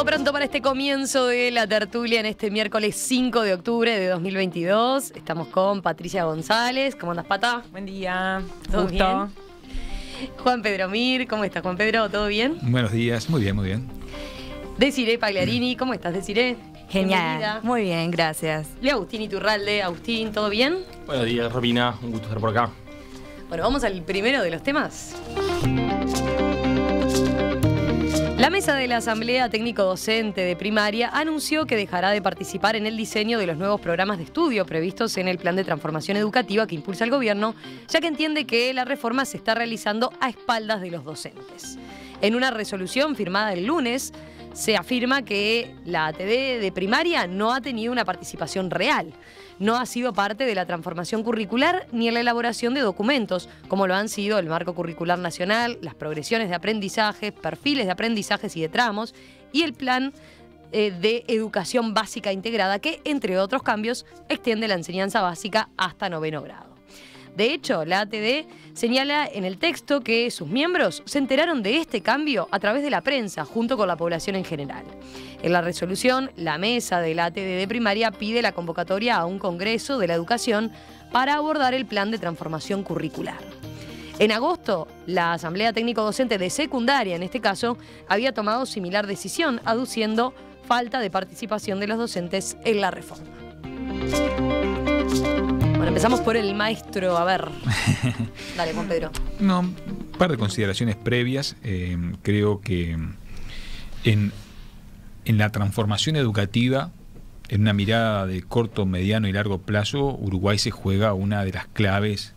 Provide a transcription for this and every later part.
Todo pronto para este comienzo de la tertulia en este miércoles 5 de octubre de 2022. Estamos con Patricia González. ¿Cómo andas, Pata? Buen día. ¿Todo Gusto. bien? Juan Pedro Mir, ¿cómo estás, Juan Pedro? ¿Todo bien? Buenos días, muy bien, muy bien. Desiree Pagliarini, ¿cómo estás, Desiree? Genial. Bienvenida. Muy bien, gracias. Y Agustín Iturralde. Agustín, ¿todo bien? Buenos días, Robina. Un gusto estar por acá. Bueno, vamos al primero de los temas. La mesa de la Asamblea Técnico-Docente de Primaria anunció que dejará de participar en el diseño de los nuevos programas de estudio previstos en el Plan de Transformación Educativa que impulsa el gobierno, ya que entiende que la reforma se está realizando a espaldas de los docentes. En una resolución firmada el lunes, se afirma que la ATD de primaria no ha tenido una participación real. No ha sido parte de la transformación curricular ni en la elaboración de documentos, como lo han sido el marco curricular nacional, las progresiones de aprendizaje, perfiles de aprendizajes y de tramos, y el plan de educación básica integrada que, entre otros cambios, extiende la enseñanza básica hasta 9º grado. De hecho, la ATD señala en el texto que sus miembros se enteraron de este cambio a través de la prensa, junto con la población en general. En la resolución, la mesa de la ATD de primaria pide la convocatoria a un congreso de la educación para abordar el plan de transformación curricular. En agosto, la Asamblea Técnico-Docente de secundaria, en este caso, había tomado similar decisión, aduciendo falta de participación de los docentes en la reforma. Bueno, empezamos por el maestro. A ver. Dale, Juan Pedro. No, un par de consideraciones previas. Creo que en la transformación educativa, en una mirada de corto, mediano y largo plazo, Uruguay se juega una de las claves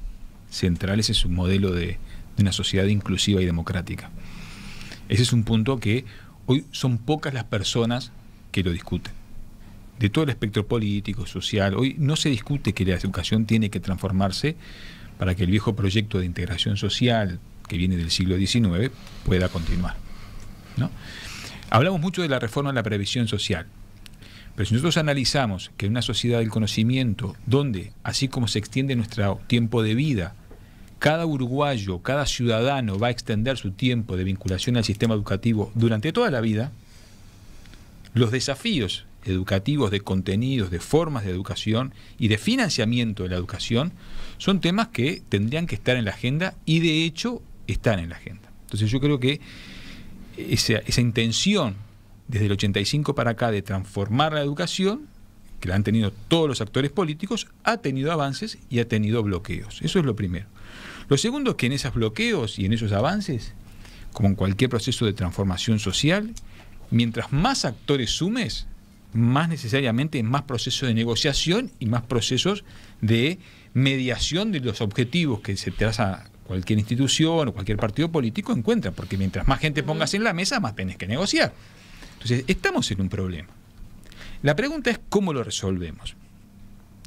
centrales en su modelo de una sociedad inclusiva y democrática. Ese es un punto que hoy son pocas las personas que lo discuten. De todo el espectro político, social, hoy no se discute que la educación tiene que transformarse para que el viejo proyecto de integración social que viene del siglo XIX pueda continuar, ¿no? Hablamos mucho de la reforma de la previsión social, pero si nosotros analizamos que en una sociedad del conocimiento, donde, así como se extiende nuestro tiempo de vida, cada uruguayo, cada ciudadano va a extender su tiempo de vinculación al sistema educativo durante toda la vida, los desafíos educativos, de contenidos, de formas de educación y de financiamiento de la educación son temas que tendrían que estar en la agenda y de hecho están en la agenda. Entonces yo creo que esa intención desde el 85 para acá de transformar la educación, que la han tenido todos los actores políticos, ha tenido avances y ha tenido bloqueos. Eso es lo primero. Lo segundo es que en esos bloqueos y en esos avances, como en cualquier proceso de transformación social, mientras más actores sumes, más necesariamente más procesos de negociación y más procesos de mediación de los objetivos que se traza cualquier institución o cualquier partido político encuentra, porque mientras más gente pongas en la mesa, más tenés que negociar. Entonces, estamos en un problema. La pregunta es cómo lo resolvemos.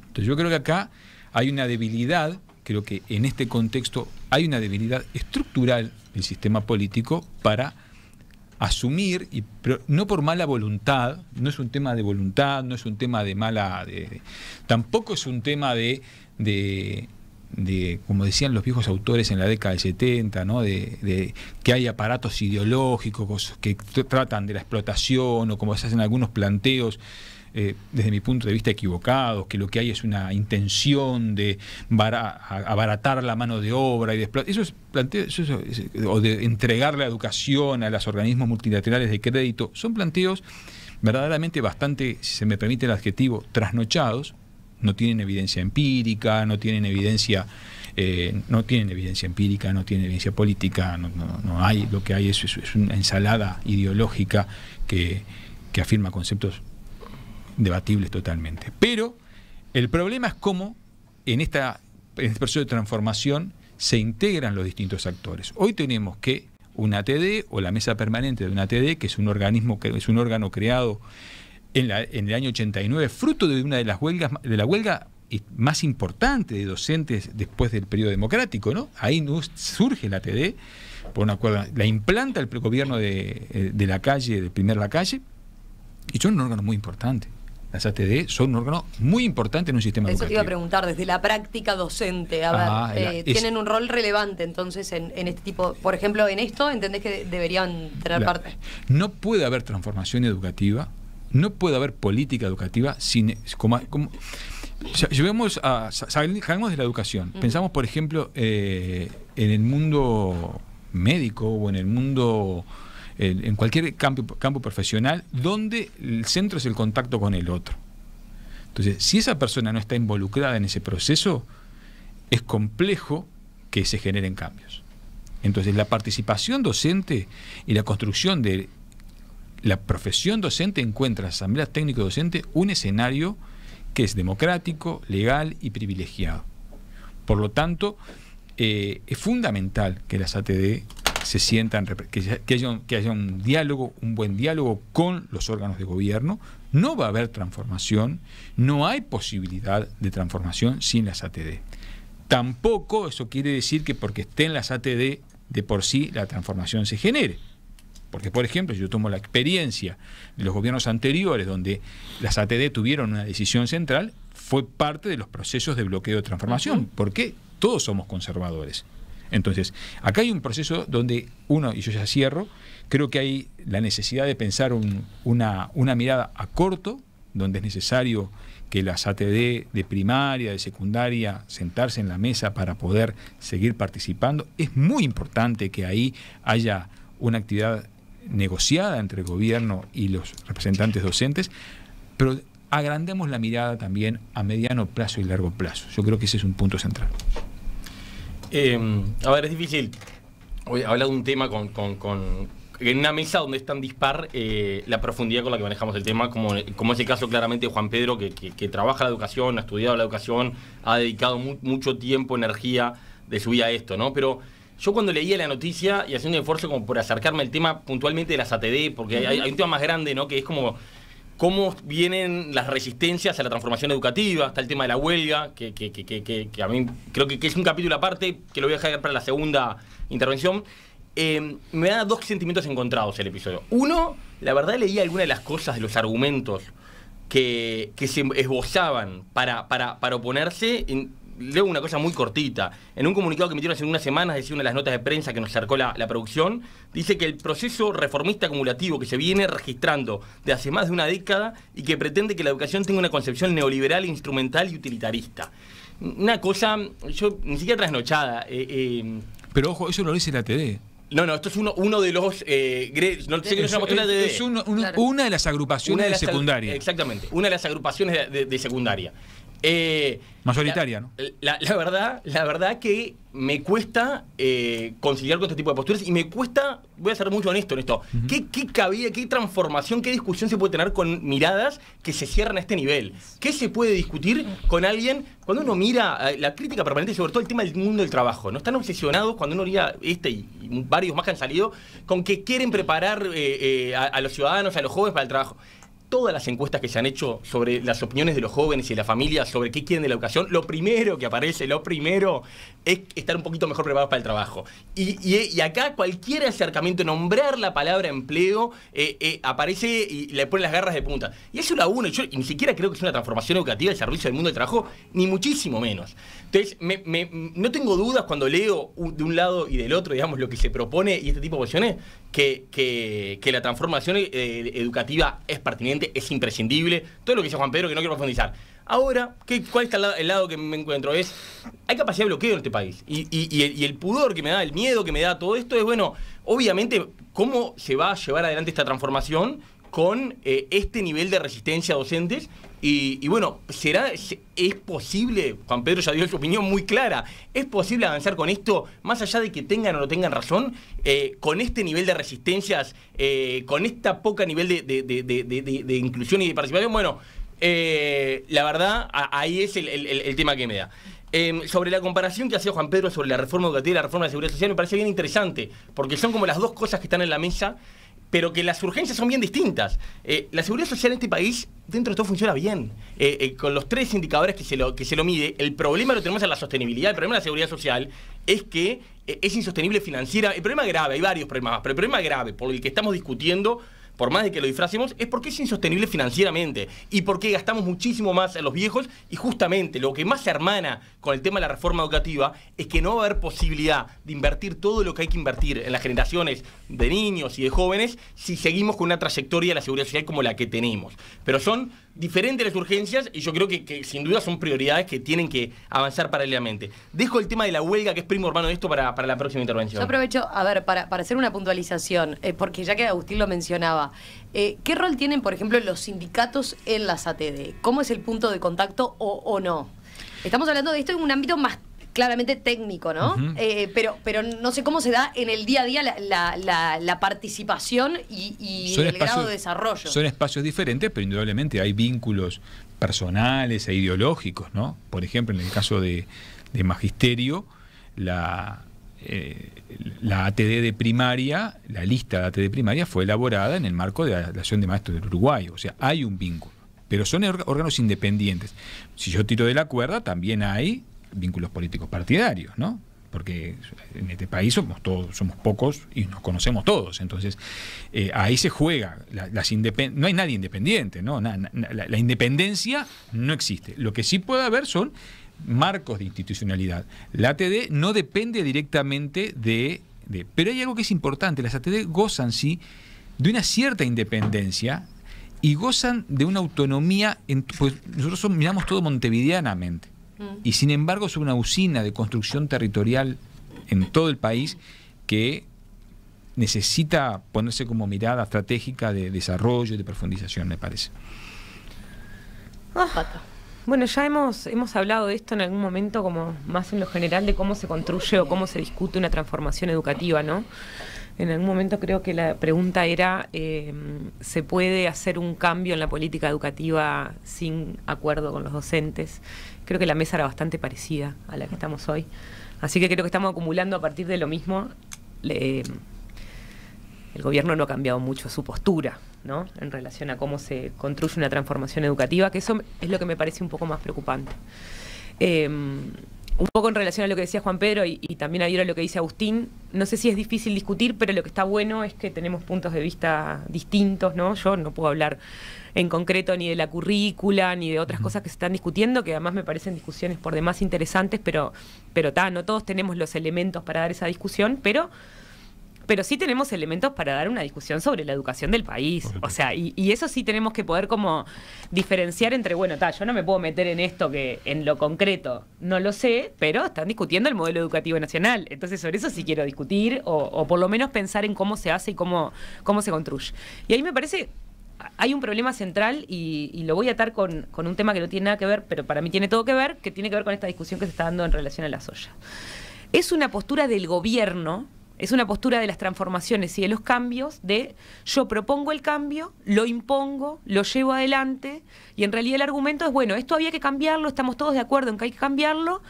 Entonces, yo creo que acá hay una debilidad, creo que en este contexto hay una debilidad estructural del sistema político para asumir, pero no por mala voluntad, no es un tema de voluntad, no es un tema de mala... tampoco es un tema de, como decían los viejos autores en la década del 70, ¿no? de que hay aparatos ideológicos que tratan de la explotación o como se hacen algunos planteos, desde mi punto de vista equivocados, que lo que hay es una intención de abaratar la mano de obra y de explotar. O de entregar la educación a los organismos multilaterales de crédito, son planteos verdaderamente bastante, si se me permite el adjetivo, trasnochados. No tienen evidencia empírica, no tienen evidencia empírica, no tienen evidencia política, no hay, lo que hay es una ensalada ideológica que afirma conceptos debatibles totalmente. Pero el problema es cómo en este proceso de transformación se integran los distintos actores. Hoy tenemos que una ATD o la mesa permanente de una ATD, que es un organismo, que es un órgano creado en el año 89, fruto de una de la huelga más importante de docentes después del periodo democrático, ¿no? Ahí surge la ATD, por una acuerdo, la implanta el gobierno de la calle, del primer Lacalle, y son un órgano muy importante. Las ATD son un órgano muy importante en un sistema educativo. Eso te iba a preguntar, desde la práctica docente, a ver, tienen un rol relevante entonces en este tipo, por ejemplo, en esto, ¿entendés que deberían tener parte? No puede haber transformación educativa, no puede haber política educativa sin... Salgamos de la educación. Pensamos, por ejemplo, en el mundo médico o en el mundo... en cualquier campo profesional, donde el centro es el contacto con el otro. Entonces, si esa persona no está involucrada en ese proceso, es complejo que se generen cambios. Entonces, la participación docente y la construcción de la profesión docente encuentra en las asambleas técnico-docentes un escenario que es democrático, legal y privilegiado. Por lo tanto, es fundamental que las ATD se sientan, que haya un diálogo, un buen diálogo con los órganos de gobierno. No va a haber transformación, no hay posibilidad de transformación sin las ATD. Tampoco eso quiere decir que porque estén las ATD de por sí la transformación se genere. Porque, por ejemplo, yo tomo la experiencia de los gobiernos anteriores donde las ATD tuvieron una decisión central, fue parte de los procesos de bloqueo de transformación, porque todos somos conservadores. Entonces, acá hay un proceso donde uno, y yo ya cierro, creo que hay la necesidad de pensar una mirada a corto, donde es necesario que las ATD de primaria, de secundaria, sentarse en la mesa para poder seguir participando. Es muy importante que ahí haya una actividad negociada entre el gobierno y los representantes docentes, pero agrandemos la mirada también a mediano plazo y largo plazo. Yo creo que ese es un punto central. A ver, es difícil hablar de un tema en una mesa donde es tan dispar la profundidad con la que manejamos el tema, como es el caso claramente de Juan Pedro, que trabaja la educación, ha estudiado la educación, ha dedicado mucho tiempo, energía de su vida a esto, ¿no? Pero yo cuando leía la noticia y haciendo un esfuerzo como por acercarme al tema puntualmente de las ATD, porque hay un tema más grande, ¿no? Que es como cómo vienen las resistencias a la transformación educativa, hasta el tema de la huelga, que a mí creo que es un capítulo aparte, que lo voy a dejar para la segunda intervención. Me da dos sentimientos encontrados el episodio. Uno, la verdad leí algunas de las cosas, de los argumentos que se esbozaban para oponerse. Leo una cosa muy cortita. En un comunicado que emitieron hace unas semanas, decía una de las notas de prensa que nos acercó la producción, dice que el proceso reformista acumulativo que se viene registrando de hace más de una década y que pretende que la educación tenga una concepción neoliberal, instrumental y utilitarista. Una cosa, yo ni siquiera trasnochada. Pero ojo, eso lo dice la ATD. No, esto es uno de los... no sé que no es una postura de... Es una de las agrupaciones de secundaria. Exactamente, una de las agrupaciones de secundaria. Mayoritaria, ¿no? La verdad que me cuesta conciliar con este tipo de posturas y me cuesta, voy a ser muy honesto en esto, ¿qué transformación, qué discusión se puede tener con miradas que se cierran a este nivel? ¿Qué se puede discutir con alguien cuando uno mira la crítica permanente, sobre todo el tema del mundo del trabajo? No están obsesionados cuando uno mira y varios más que han salido con que quieren preparar a los ciudadanos, a los jóvenes para el trabajo. Todas las encuestas que se han hecho sobre las opiniones de los jóvenes y de las familias sobre qué quieren de la educación, lo primero que aparece, es estar un poquito mejor preparados para el trabajo. Y acá cualquier acercamiento, nombrar la palabra empleo, aparece y le pone las garras de punta. Y eso la uno, yo ni siquiera creo que es una transformación educativa del servicio del mundo del trabajo, ni muchísimo menos. Entonces, no tengo dudas cuando leo de un lado y del otro, digamos, lo que se propone y este tipo de cuestiones, que la transformación educativa es pertinente, es imprescindible, todo lo que dice Juan Pedro, que no quiero profundizar. Ahora, ¿cuál está el lado que me encuentro? Hay capacidad de bloqueo en este país. Y el pudor que me da, el miedo que me da todo esto es, bueno, obviamente, ¿cómo se va a llevar adelante esta transformación con este nivel de resistencia a docentes? Y bueno, ¿es posible? Juan Pedro ya dio su opinión muy clara. ¿Es posible avanzar con esto, más allá de que tengan o no tengan razón, con este nivel de resistencias, con esta poca nivel de inclusión y de participación? Bueno, la verdad, ahí es el tema que me da. Sobre la comparación que hacía Juan Pedro sobre la reforma educativa y la reforma de la seguridad social, me parece bien interesante, porque son como las dos cosas que están en la mesa, pero que las urgencias son bien distintas. La seguridad social en este país, dentro de todo, funciona bien. Con los tres indicadores que se lo mide, el problema lo tenemos en la sostenibilidad. El problema de la seguridad social es que es insostenible financiera. El problema grave, hay varios problemas más, pero el problema grave por el que estamos discutiendo por más de que lo disfracemos, es porque es insostenible financieramente y porque gastamos muchísimo más en los viejos, y justamente lo que más se hermana con el tema de la reforma educativa es que no va a haber posibilidad de invertir todo lo que hay que invertir en las generaciones de niños y de jóvenes si seguimos con una trayectoria de la seguridad social como la que tenemos. Pero son diferentes las urgencias y yo creo que sin duda son prioridades que tienen que avanzar paralelamente. Dejo el tema de la huelga, que es primo hermano de esto, para la próxima intervención. Yo aprovecho, a ver, para hacer una puntualización, porque ya que Agustín lo mencionaba, ¿qué rol tienen, por ejemplo, los sindicatos en las ATD? ¿Cómo es el punto de contacto o no? Estamos hablando de esto en un ámbito más claramente técnico, ¿no? Pero no sé cómo se da en el día a día la participación y el grado de desarrollo. Son espacios diferentes, pero indudablemente hay vínculos personales e ideológicos, ¿no? Por ejemplo, en el caso de magisterio, la ATD de primaria, la lista de ATD primaria fue elaborada en el marco de la Asociación de Maestros del Uruguay. O sea, hay un vínculo, pero son órganos independientes. Si yo tiro de la cuerda, también hay vínculos políticos partidarios, ¿no? Porque en este país somos pocos y nos conocemos todos. Entonces, ahí se juega. No hay nadie independiente, ¿no? La independencia no existe. Lo que sí puede haber son marcos de institucionalidad. La ATD no depende directamente pero hay algo que es importante. Las ATD gozan, sí, de una cierta independencia y gozan de una autonomía. Pues nosotros miramos todo montevideanamente. Y sin embargo es una usina de construcción territorial en todo el país que necesita ponerse como mirada estratégica de desarrollo y de profundización, me parece. Bueno, ya hemos hablado de esto en algún momento, como más en lo general, de cómo se construye o cómo se discute una transformación educativa, ¿no? En algún momento creo que la pregunta era, ¿se puede hacer un cambio en la política educativa sin acuerdo con los docentes? Creo que la mesa era bastante parecida a la que estamos hoy. Así que creo que estamos acumulando a partir de lo mismo. El gobierno no ha cambiado mucho su postura, ¿no? En relación a cómo se construye una transformación educativa, que eso es lo que me parece un poco más preocupante. Un poco en relación a lo que decía Juan Pedro y también a lo que dice Agustín, no sé si es difícil discutir, pero lo que está bueno es que tenemos puntos de vista distintos, ¿no? Yo no puedo hablar en concreto ni de la currícula, ni de otras cosas que se están discutiendo, que además me parecen discusiones por demás interesantes, pero no todos tenemos los elementos para dar esa discusión, pero sí tenemos elementos para dar una discusión sobre la educación del país. O sea, y eso sí tenemos que poder como diferenciar entre, bueno, yo no me puedo meter en esto que en lo concreto no lo sé, pero están discutiendo el modelo educativo nacional. Entonces sobre eso sí quiero discutir o por lo menos pensar en cómo se hace y cómo se construye. Y ahí me parece, hay un problema central y lo voy a atar con un tema que no tiene nada que ver, pero para mí tiene todo que ver, que tiene que ver con esta discusión que se está dando en relación a la soya. Es una postura del gobierno. Es una postura de las transformaciones y de los cambios, de yo propongo el cambio, lo impongo, lo llevo adelante, y en realidad el argumento es, bueno, esto había que cambiarlo, estamos todos de acuerdo en que hay que cambiarlo,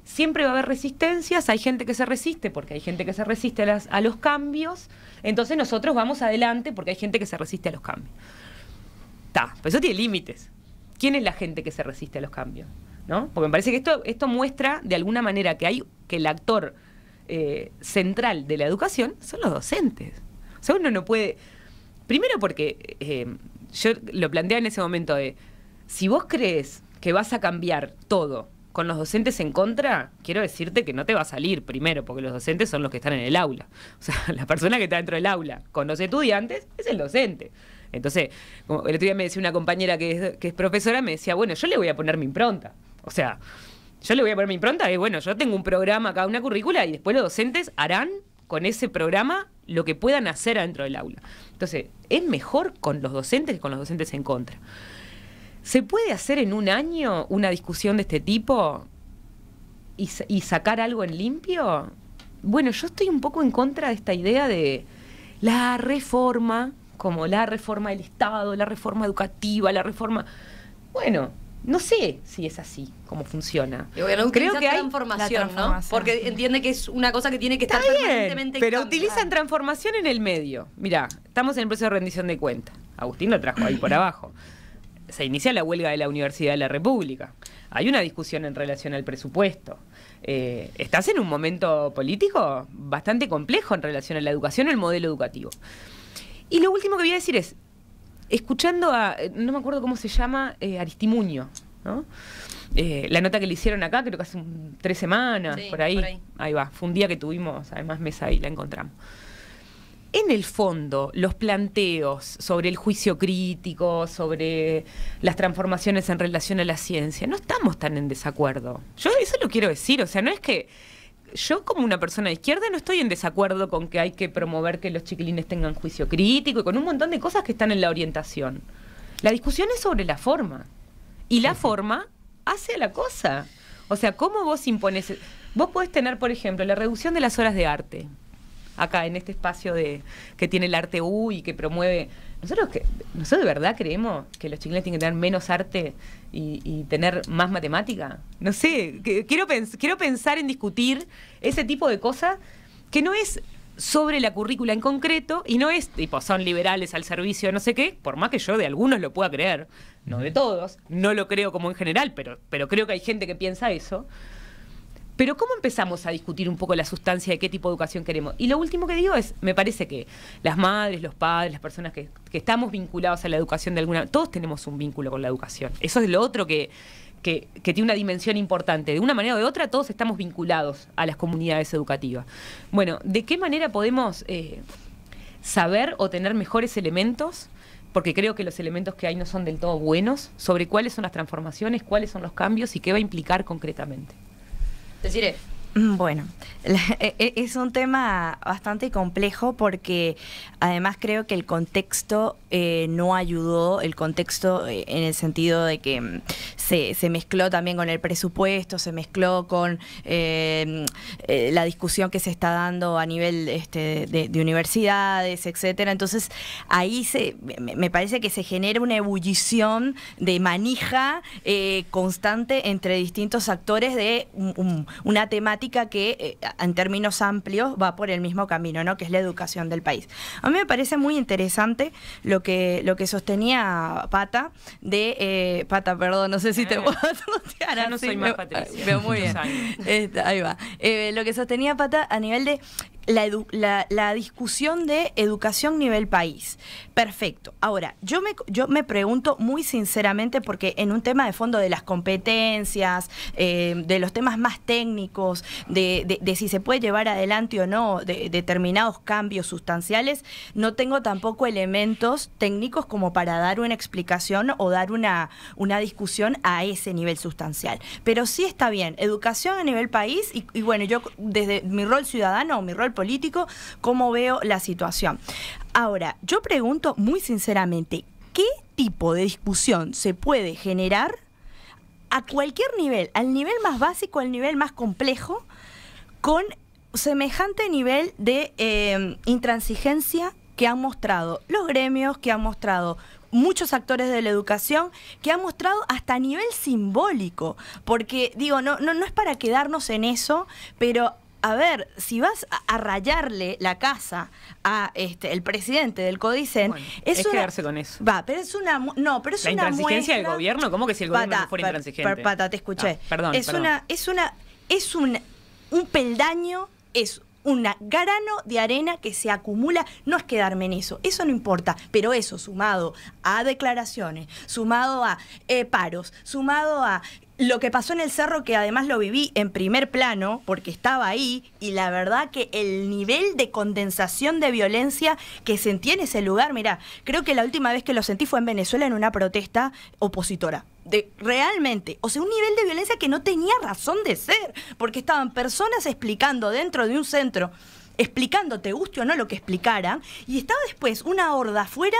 siempre va a haber resistencias, hay gente que se resiste porque hay gente que se resiste a los cambios, entonces nosotros vamos adelante porque hay gente que se resiste a los cambios. Pero eso tiene límites. ¿Quién es la gente que se resiste a los cambios? ¿No? Porque me parece que esto muestra de alguna manera que el actor central de la educación son los docentes. O sea, uno no puede... Primero porque yo lo planteaba en ese momento de, si vos crees que vas a cambiar todo con los docentes en contra, quiero decirte que no te va a salir, primero, porque los docentes son los que están en el aula. O sea, la persona que está dentro del aula con los estudiantes es el docente. Entonces, como el otro día me decía una compañera que es profesora, me decía, bueno, yo le voy a poner mi impronta. O sea, yo le voy a poner mi impronta y bueno, yo tengo un programa acá, una currícula, y después los docentes harán con ese programa lo que puedan hacer adentro del aula. Entonces, es mejor con los docentes que con los docentes en contra. ¿Se puede hacer en un año una discusión de este tipo y sacar algo en limpio? Bueno, yo estoy un poco en contra de esta idea de la reforma, como la reforma del Estado, la reforma educativa, la reforma... Bueno, no sé si es así como funciona. Creo que hay transformación, ¿no? Porque entiende que es una cosa que tiene que estar permanentemente pero utilizan transformación en el medio. Mirá, estamos en el proceso de rendición de cuentas. Agustín lo trajo ahí por abajo. Se inicia la huelga de la Universidad de la República. Hay una discusión en relación al presupuesto. Estás en un momento político bastante complejo en relación a la educación y el modelo educativo. Y lo último que voy a decir es, escuchando a, no me acuerdo cómo se llama, Aristimuño, ¿no? La nota que le hicieron acá, creo que hace 3 semanas, Sí, por ahí. por ahí. Ahí va, fue un día que tuvimos, además, mesa y la encontramos. En el fondo, los planteos sobre el juicio crítico, sobre las transformaciones en relación a la ciencia, no estamos tan en desacuerdo. Yo eso lo quiero decir, o sea, no es que yo como una persona de izquierda no estoy en desacuerdo con que hay que promover que los chiquilines tengan juicio crítico y con un montón de cosas que están en la orientación. La discusión es sobre la forma. Y la forma hace la cosa. O sea, ¿cómo vos impones? Vos podés tener, por ejemplo, la reducción de las horas de arte. Acá, en este espacio que tiene el Arte U y que promueve... Nosotros de verdad creemos que los chiquilines tienen que tener menos arte y tener más matemática. No sé, quiero pensar en discutir ese tipo de cosas que no es sobre la currícula en concreto y no es tipo, son liberales al servicio de no sé qué, por más que yo de algunos lo pueda creer, no de todos, no lo creo como en general, pero creo que hay gente que piensa eso. Pero ¿cómo empezamos a discutir un poco la sustancia de qué tipo de educación queremos? Y lo último que digo es, me parece que las madres, los padres, las personas que estamos vinculados a la educación de alguna... Todos tenemos un vínculo con la educación. Eso es lo otro que tiene una dimensión importante. De una manera o de otra, todos estamos vinculados a las comunidades educativas. Bueno, ¿de qué manera podemos saber o tener mejores elementos? Porque creo que los elementos que hay no son del todo buenos, sobre cuáles son las transformaciones, cuáles son los cambios y qué va a implicar concretamente. Deciré. Bueno, es un tema bastante complejo porque además creo que el contexto no ayudó, el contexto en el sentido de que se mezcló también con el presupuesto, se mezcló con la discusión que se está dando a nivel de universidades, etcétera. Entonces ahí me parece que se genera una ebullición de manija constante entre distintos actores de una temática que en términos amplios va por el mismo camino, ¿no? Que es la educación del país. A mí me parece muy interesante lo que sostenía Pata Pata, perdón, no sé si te puedo tutear. Ya no soy más Patricia. Veo muy bien. Ahí va. Lo que sostenía Pata a nivel de la discusión de educación nivel país. Perfecto. Ahora, yo me pregunto muy sinceramente, porque en un tema de fondo de las competencias, de los temas más técnicos, de si se puede llevar adelante o no de determinados cambios sustanciales, no tengo tampoco elementos técnicos como para dar una explicación o dar una discusión a ese nivel sustancial. Pero sí está bien, educación a nivel país y bueno, yo desde mi rol ciudadano o mi rol político, ¿cómo veo la situación? Ahora, yo pregunto muy sinceramente, ¿qué tipo de discusión se puede generar a cualquier nivel, al nivel más básico, al nivel más complejo, con semejante nivel de intransigencia que han mostrado los gremios, que han mostrado muchos actores de la educación, que han mostrado hasta a nivel simbólico? Porque, digo, no es para quedarnos en eso, pero a ver, si vas a rayarle la casa a el presidente del CODICEN, bueno, es quedarse con eso. Va, pero es una pero es la una intransigencia muestra, del gobierno, ¿cómo que si el gobierno no fuera intransigente? Pata, te escuché. Perdón. Es un peldaño, es un grano de arena que se acumula. No es quedarme en eso no importa, pero eso sumado a declaraciones, sumado a paros, sumado a lo que pasó en el Cerro, que además lo viví en primer plano porque estaba ahí, y la verdad que el nivel de condensación de violencia que sentí en ese lugar, mirá, creo que la última vez que lo sentí fue en Venezuela en una protesta opositora. Realmente, o sea, un nivel de violencia que no tenía razón de ser, porque estaban personas explicando dentro de un centro, explicando, te guste o no lo que explicaran, y estaba después una horda afuera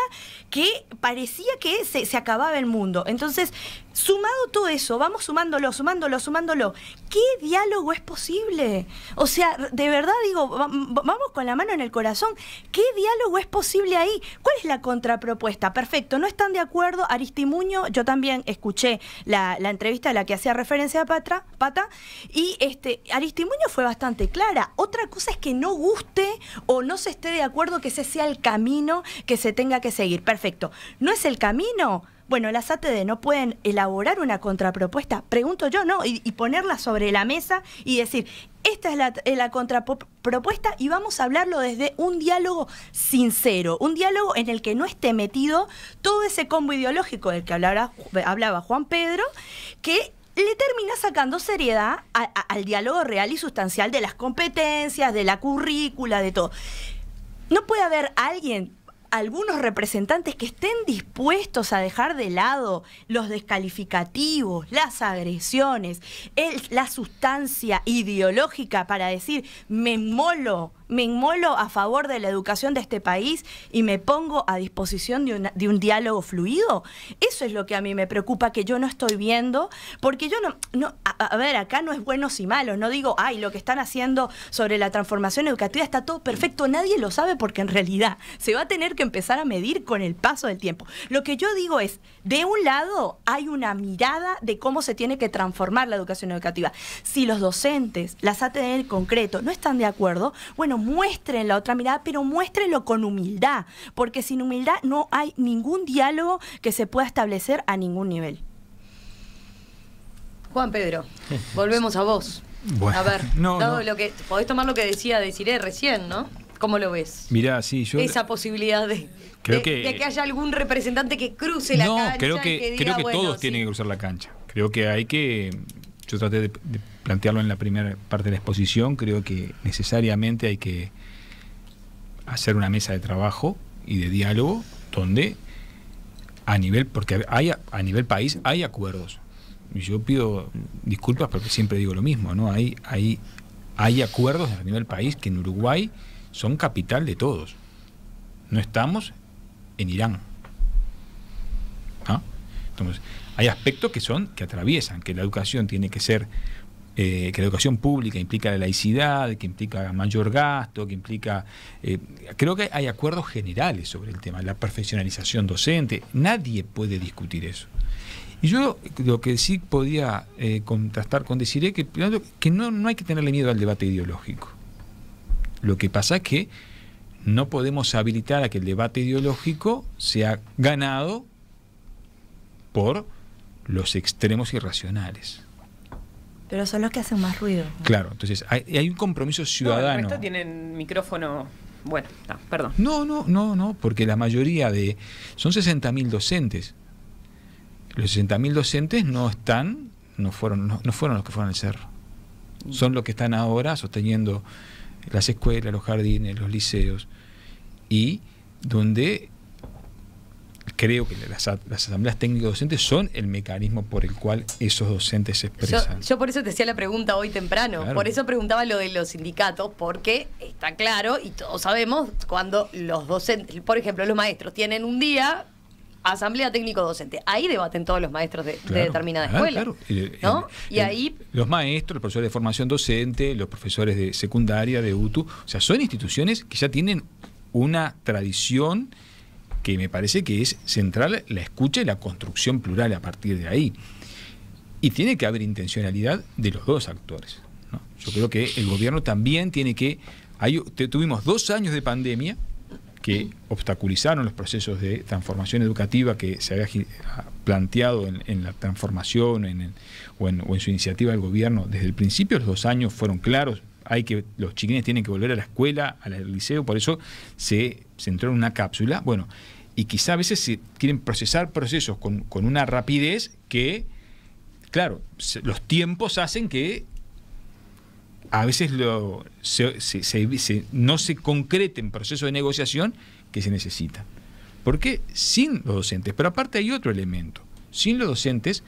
que parecía que se acababa el mundo. Entonces, sumado todo eso, vamos sumándolo, ¿qué diálogo es posible? O sea, de verdad digo, vamos con la mano en el corazón, ¿qué diálogo es posible ahí? ¿Cuál es la contrapropuesta? Perfecto, no están de acuerdo. Aristimuño, yo también escuché la entrevista a la que hacía referencia a Pata, y Aristimuño fue bastante clara. Otra cosa es que no guste o no se esté de acuerdo que ese sea el camino que se tenga que seguir. Perfecto, ¿no es el camino? Bueno, las ATD no pueden elaborar una contrapropuesta, pregunto yo, ¿no? Y ponerla sobre la mesa y decir, Esta es la contrapropuesta y vamos a hablarlo desde un diálogo sincero, un diálogo en el que no esté metido todo ese combo ideológico del que hablaba Juan Pedro, que le termina sacando seriedad al diálogo real y sustancial de las competencias, de la currícula, de todo. No puede haber algunos representantes que estén dispuestos a dejar de lado los descalificativos, las agresiones, la sustancia ideológica para decir me inmolo a favor de la educación de este país y me pongo a disposición de un diálogo fluido. Eso es lo que a mí me preocupa, que yo no estoy viendo, porque yo a ver, acá no es buenos y malos, no digo, ay, lo que están haciendo sobre la transformación educativa está todo perfecto, nadie lo sabe, porque en realidad se va a tener que empezar a medir con el paso del tiempo. Lo que yo digo es, de un lado hay una mirada de cómo se tiene que transformar la educación educativa. Si los docentes, las ATD en concreto, no están de acuerdo, bueno, muestren la otra mirada, pero muéstrenlo con humildad, porque sin humildad no hay ningún diálogo que se pueda establecer a ningún nivel. Juan Pedro, volvemos a vos. Bueno, a ver, podés tomar lo que decía Desiree recién, ¿no? ¿Cómo lo ves? Mirá, sí, yo... Esa posibilidad de que haya algún representante que cruce la cancha. Creo que diga, bueno, todos tienen que cruzar la cancha. Creo que hay que... Yo traté de plantearlo en la primera parte de la exposición. Creo que necesariamente hay que hacer una mesa de trabajo y de diálogo donde porque a nivel país hay acuerdos. Y yo pido disculpas porque siempre digo lo mismo, ¿no? Hay acuerdos a nivel país que en Uruguay son capital de todos. No estamos en Irán, ¿no? Entonces, hay aspectos que atraviesan, que la educación tiene que ser, que la educación pública implica la laicidad, que implica mayor gasto, que implica... creo que hay acuerdos generales sobre el tema, la profesionalización docente. Nadie puede discutir eso. Y yo lo que sí podía contrastar con Desiree, que no hay que tenerle miedo al debate ideológico. Lo que pasa es que no podemos habilitar a que el debate ideológico sea ganado por los extremos irracionales. Pero son los que hacen más ruido. Claro, entonces hay un compromiso ciudadano. No, el resto tienen micrófono... Bueno, perdón. No, porque la mayoría son 60.000 docentes. Los 60.000 docentes no fueron los que fueron al cerro. Son los que están ahora sosteniendo las escuelas, los jardines, los liceos, y donde creo que las asambleas técnicas docentes son el mecanismo por el cual esos docentes se expresan. Yo por eso te hacía la pregunta hoy temprano, claro. Por eso preguntaba lo de los sindicatos, porque está claro, y todos sabemos, cuando los docentes, por ejemplo, los maestros tienen un día... Asamblea técnico-docente. Ahí debaten todos los maestros de determinada escuela. Claro. ¿No? Y ahí... Los maestros, los profesores de formación docente, los profesores de secundaria, de UTU, o sea, son instituciones que ya tienen una tradición que me parece que es central, la escucha y la construcción plural a partir de ahí. Y tiene que haber intencionalidad de los dos actores, ¿no? Yo creo que el gobierno también tiene que... Tuvimos 2 años de pandemia que obstaculizaron los procesos de transformación educativa que se había planteado en la transformación o en su iniciativa del gobierno. Desde el principio los 2 años fueron claros, los chiquines tienen que volver a la escuela, al liceo, por eso se entró en una cápsula. Bueno, y quizá a veces se quieren procesar procesos con una rapidez que, claro, los tiempos hacen que a veces no se concrete en proceso de negociación que se necesita. Porque sin los docentes, pero aparte hay otro elemento, sin los docentes,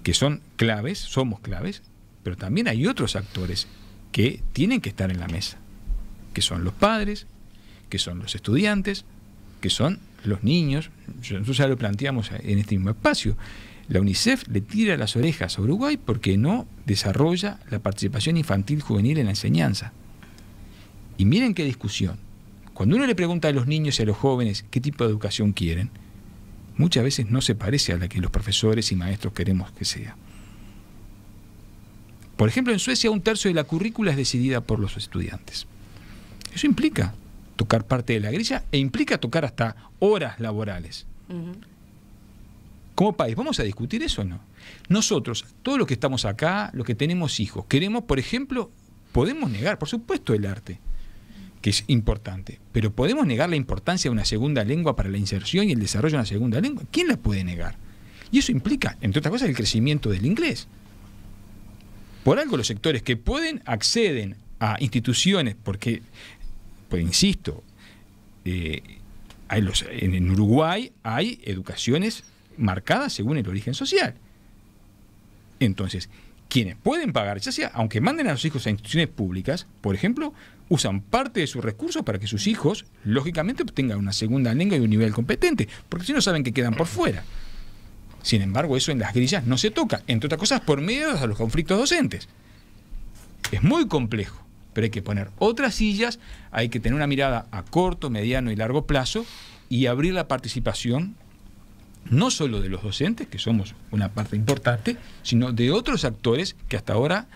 que son claves, somos claves, pero también hay otros actores que tienen que estar en la mesa, que son los padres, que son los estudiantes, que son los niños. Nosotros ya lo planteamos en este mismo espacio. La UNICEF le tira las orejas a Uruguay porque no desarrolla la participación infantil juvenil en la enseñanza. Y miren qué discusión. Cuando uno le pregunta a los niños y a los jóvenes qué tipo de educación quieren, muchas veces no se parece a la que los profesores y maestros queremos que sea. Por ejemplo, en Suecia 1/3 de la currícula es decidida por los estudiantes. Eso implica tocar parte de la grilla e implica tocar hasta horas laborales. Como país, ¿vamos a discutir eso o no? Nosotros, todos los que estamos acá, los que tenemos hijos, queremos, por ejemplo, podemos negar, por supuesto, el arte, que es importante, pero ¿podemos negar la importancia de una segunda lengua para la inserción y el desarrollo de una segunda lengua? ¿Quién la puede negar? Y eso implica, entre otras cosas, el crecimiento del inglés. Por algo los sectores que pueden acceden a instituciones, porque, pues insisto, en Uruguay hay educaciones marcadas según el origen social. Entonces, quienes pueden pagar, ya sea, aunque manden a sus hijos a instituciones públicas, por ejemplo, usan parte de sus recursos para que sus hijos, lógicamente, tengan una segunda lengua y un nivel competente, porque si no saben que quedan por fuera. Sin embargo, eso en las grillas no se toca, entre otras cosas por medio de los conflictos docentes. Es muy complejo, pero hay que poner otras sillas, hay que tener una mirada a corto, mediano y largo plazo y abrir la participación no solo de los docentes, que somos una parte importante, sino de otros actores que hasta ahora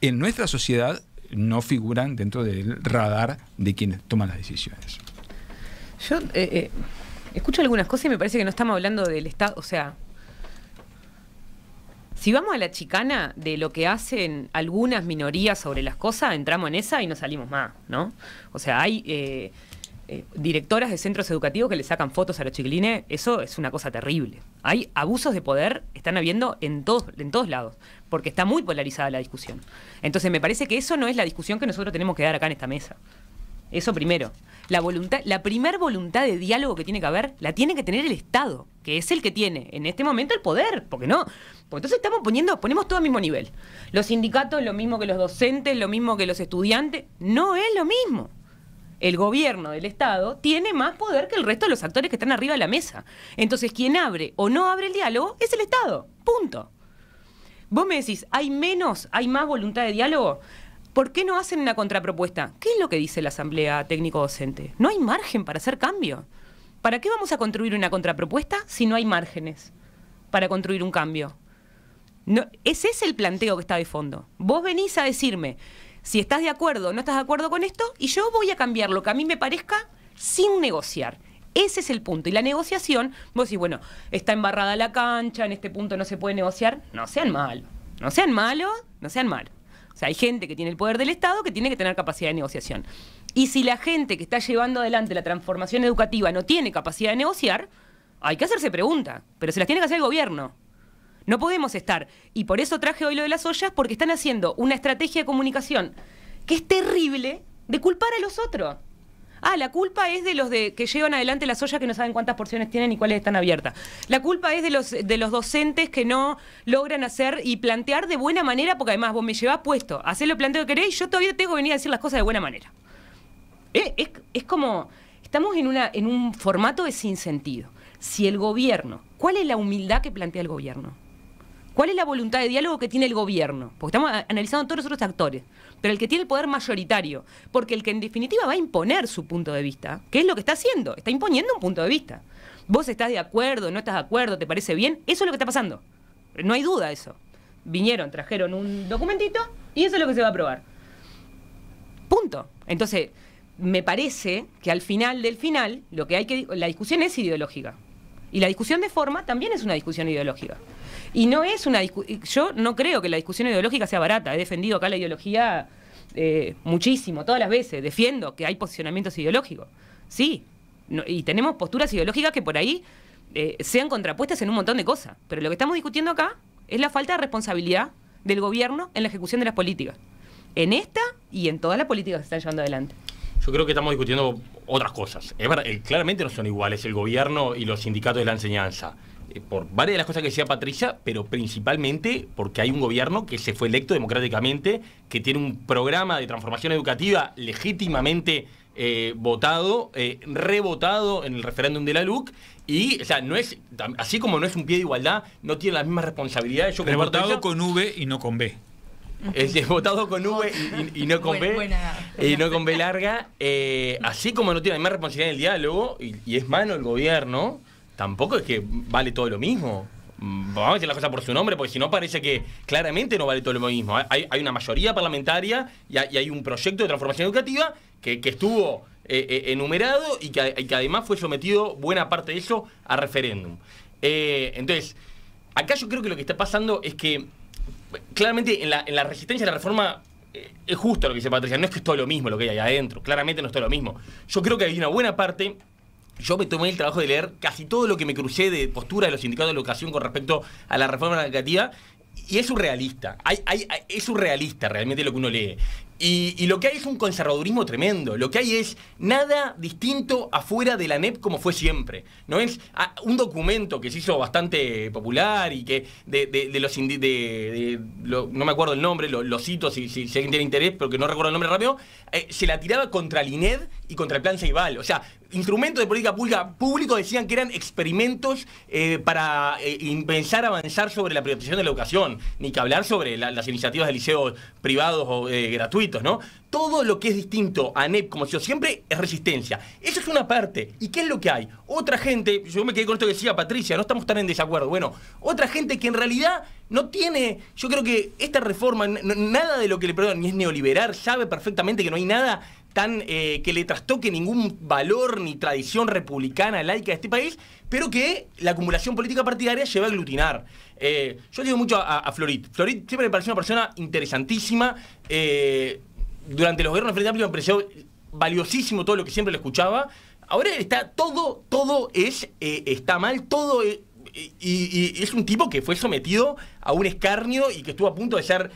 en nuestra sociedad no figuran dentro del radar de quienes toman las decisiones. Yo escucho algunas cosas y me parece que no estamos hablando del Estado, o sea, si vamos a la chicana de lo que hacen algunas minorías sobre las cosas, entramos en esa y no salimos más, ¿no? O sea, hay directoras de centros educativos que le sacan fotos a los chiquilines, eso es una cosa terrible. Hay abusos de poder, están habiendo en todos lados, porque está muy polarizada la discusión. Entonces me parece que eso no es la discusión que nosotros tenemos que dar acá en esta mesa. Eso primero. La primer voluntad de diálogo que tiene que haber, la tiene que tener el Estado, que es el que tiene en este momento el poder, porque entonces ponemos todo al mismo nivel. Los sindicatos, lo mismo que los docentes, lo mismo que los estudiantes, no es lo mismo. El gobierno del Estado tiene más poder que el resto de los actores que están arriba de la mesa. Entonces, quien abre o no abre el diálogo es el Estado. Punto. Vos me decís, hay más voluntad de diálogo. ¿Por qué no hacen una contrapropuesta? ¿Qué es lo que dice la Asamblea Técnico-Docente? No hay margen para hacer cambio. ¿Para qué vamos a construir una contrapropuesta si no hay márgenes para construir un cambio? No, ese es el planteo que está de fondo. Vos venís a decirme si estás de acuerdo o no estás de acuerdo con esto, y yo voy a cambiar lo que a mí me parezca sin negociar. Ese es el punto. Y la negociación, vos decís, bueno, está embarrada la cancha, en este punto no se puede negociar. No sean malos. No sean malos. O sea, hay gente que tiene el poder del Estado que tiene que tener capacidad de negociación. Y si la gente que está llevando adelante la transformación educativa no tiene capacidad de negociar, hay que hacerse preguntas, pero se las tiene que hacer el gobierno. No podemos estar, y por eso traje hoy lo de las ollas, porque están haciendo una estrategia de comunicación que es terrible de culpar a los otros. La culpa es de los que llevan adelante las ollas que no saben cuántas porciones tienen y cuáles están abiertas. La culpa es de los docentes que no logran hacer y plantear de buena manera, porque además vos me llevás puesto a hacer lo planteo que querés y yo todavía tengo que venir a decir las cosas de buena manera. Es como, estamos en un formato de sinsentido. Si el gobierno, ¿cuál es la humildad que plantea el gobierno? ¿Cuál es la voluntad de diálogo que tiene el gobierno? Porque estamos analizando todos los otros actores, pero el que tiene el poder mayoritario, porque el que en definitiva va a imponer su punto de vista, ¿qué es lo que está haciendo? Está imponiendo un punto de vista. ¿Vos estás de acuerdo, no estás de acuerdo, te parece bien? Eso es lo que está pasando. No hay duda de eso. Trajeron un documentito y eso es lo que se va a aprobar. Punto. Entonces, me parece que al final del final, la discusión es ideológica. Y la discusión de forma también es una discusión ideológica. Y no es yo no creo que la discusión ideológica sea barata. He defendido acá la ideología muchísimo, todas las veces. Defiendo que hay posicionamientos ideológicos. Sí, y tenemos posturas ideológicas que por ahí sean contrapuestas en un montón de cosas. Pero lo que estamos discutiendo acá es la falta de responsabilidad del gobierno en la ejecución de las políticas. En esta y en todas las políticas que se están llevando adelante. Yo creo que estamos discutiendo otras cosas. Es verdad, claramente no son iguales el gobierno y los sindicatos de la enseñanza. Por varias de las cosas que decía Patricia, pero principalmente porque hay un gobierno que se fue electo democráticamente, que tiene un programa de transformación educativa legítimamente votado, rebotado en el referéndum de la LUC, y, o sea, no es, así como no es un pie de igualdad, no tiene las mismas responsabilidades. Rebotado con V y no con B. Es votado con V y no con B, y no con B larga, así como no tiene la misma responsabilidad en el diálogo, y es mano el gobierno. Tampoco es que vale todo lo mismo. Vamos a decir las cosas por su nombre, porque si no parece que claramente no vale todo lo mismo. Hay una mayoría parlamentaria y hay un proyecto de transformación educativa que estuvo enumerado y que además fue sometido buena parte de eso a referéndum. Entonces, acá yo creo que lo que está pasando es que claramente en la resistencia a la reforma es justo lo que dice Patricia, no es que es todo lo mismo lo que hay ahí adentro, claramente no es todo lo mismo. Yo creo que hay una buena parte. Yo me tomé el trabajo de leer casi todo lo que me crucé de postura de los sindicatos de la educación con respecto a la reforma educativa, y es surrealista. Es surrealista realmente lo que uno lee. Y lo que hay es un conservadurismo tremendo. Lo que hay es nada distinto afuera de la ANEP como fue siempre. No es un documento que se hizo bastante popular y que no me acuerdo el nombre, lo cito si alguien tiene interés, pero que no recuerdo el nombre rápido, se la tiraba contra el INED y contra el Plan Ceibal. O sea, instrumentos de política pública públicos decían que eran experimentos para pensar avanzar sobre la privatización de la educación, ni que hablar sobre las iniciativas de liceos privados o gratuitos, ¿no? Todo lo que es distinto a ANEP, como yo siempre, es resistencia. Eso es una parte. ¿Y qué es lo que hay? Otra gente, yo me quedé con esto que decía Patricia, no estamos tan en desacuerdo. Bueno, otra gente que en realidad no tiene, yo creo que esta reforma, nada de lo que le perdón, ni es neoliberal, sabe perfectamente que no hay nada tan que le trastoque ningún valor ni tradición republicana, laica de este país, pero que la acumulación política partidaria lleva a aglutinar. Yo digo mucho a Florit. Florit siempre me pareció una persona interesantísima. Durante los gobiernos de Frente Amplio me pareció valiosísimo todo lo que siempre le escuchaba. Ahora está todo está mal, todo y es un tipo que fue sometido a un escarnio y que estuvo a punto de ser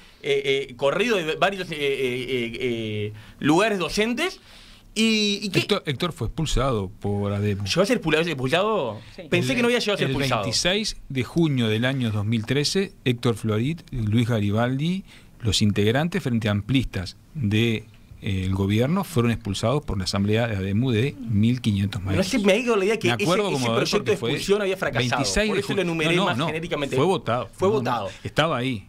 corrido de varios lugares docentes. Héctor fue expulsado por ADEMU. ¿Llegó a ser expulsado? Sí. Pensé que no había llegado a ser expulsado. El 26 de junio del año 2013, Héctor Florit, Luis Garibaldi, los integrantes frente amplistas de el gobierno fueron expulsados por la asamblea de ADEMU de 1.500 maestros. No sé, me ha ido la idea que ese proyecto de expulsión había fracasado. Por eso lo enumeré más genéricamente. Fue votado. Fue votado. Estaba ahí.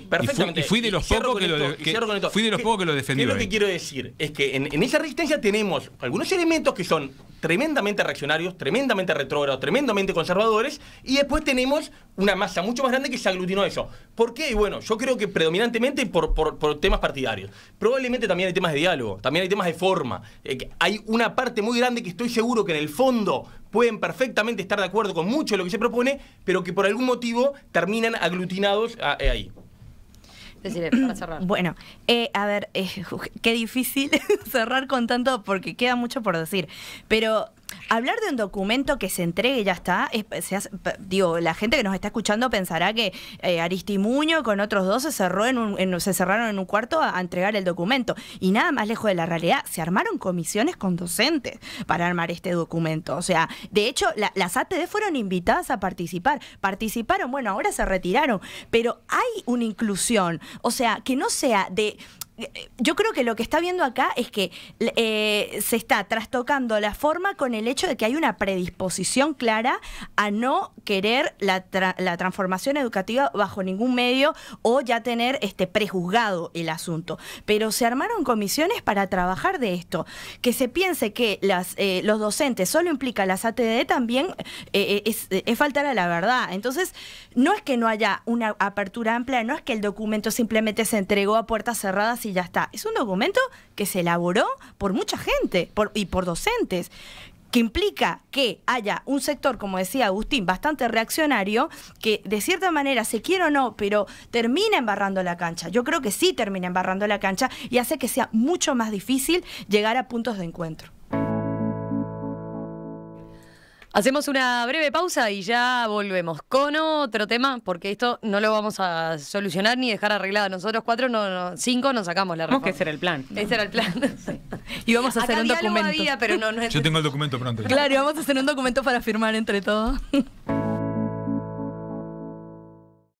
Perfectamente. Y fui de los pocos que lo defendió. Lo que quiero decir es que en esa resistencia tenemos algunos elementos que son tremendamente reaccionarios, tremendamente retrógrados, tremendamente conservadores, y después tenemos una masa mucho más grande que se aglutinó a eso. ¿Por qué? Bueno, yo creo que predominantemente por temas partidarios. Probablemente también hay temas de diálogo, también hay temas de forma. Hay una parte muy grande que estoy seguro que en el fondo pueden perfectamente estar de acuerdo con mucho de lo que se propone, pero que por algún motivo terminan aglutinados ahí. Decir, para cerrar. Bueno, a ver, qué difícil cerrar con tanto porque queda mucho por decir. Pero hablar de un documento que se entregue y ya está, digo, la gente que nos está escuchando pensará que Aristimuño con otros dos se cerraron en un cuarto a entregar el documento. Y nada más lejos de la realidad, se armaron comisiones con docentes para armar este documento. O sea, de hecho, las ATD fueron invitadas a participar. Participaron, bueno, ahora se retiraron. Pero hay una inclusión. O sea, que no sea de... Yo creo que lo que está viendo acá es que se está trastocando la forma con el hecho de que hay una predisposición clara a no querer la transformación educativa bajo ningún medio o ya tener prejuzgado el asunto. Pero se armaron comisiones para trabajar de esto. Que se piense que los docentes solo implica las ATD también es faltar a la verdad. Entonces, no es que no haya una apertura amplia, no es que el documento simplemente se entregó a puertas cerradas y ya está. Es un documento que se elaboró por mucha gente y por docentes, que implica que haya un sector, como decía Agustín, bastante reaccionario, que de cierta manera, se quiere o no, pero termina embarrando la cancha. Yo creo que sí termina embarrando la cancha y hace que sea mucho más difícil llegar a puntos de encuentro. Hacemos una breve pausa y ya volvemos con otro tema, porque esto no lo vamos a solucionar ni dejar arreglado. Nosotros 5 nos sacamos la reforma. Que ese era el plan. Ese era el plan. Sí. Y vamos a hacer un documento. Había, pero no es... Yo tengo el documento pronto. Claro, y vamos a hacer un documento para firmar entre todos.